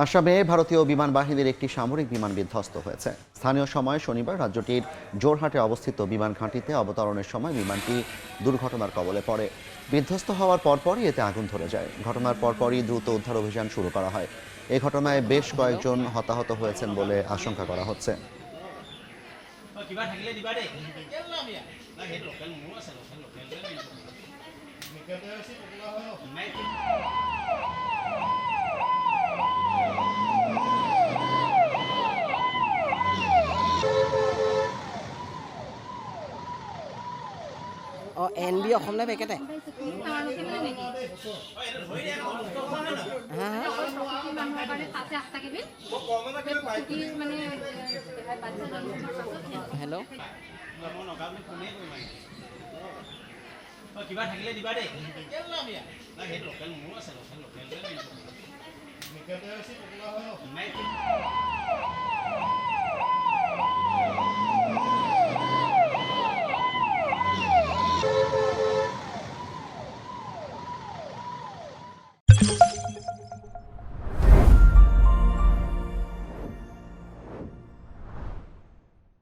আসামে ভারতীয় বিমান বাহিনীর একটি সামরিক বিমান বিধ্বস্ত হয়েছে। স্থানীয় সময় শনিবার রাজ্যটির জোরহাটে অবস্থিত বিমান ঘাঁটিতে অবতরণের সময় বিমানটি দুর্ঘটনার কবলে পড়ে। বিধ্বস্ত হওয়ার পরপরই এতে আগুন ধরে যায়। ঘটনার পরপরই দ্রুত উদ্ধার অভিযান শুরু করা হয়। এই ঘটনায় বেশ কয়েকজন হতাহত হয়েছেন বলে আশঙ্কা করা হচ্ছে। NB অসম নে পেকেটে হেল্ল' কিবা থাকিলে দিবা দেই সেইটো লোকেল মোৰো আছে লোকেল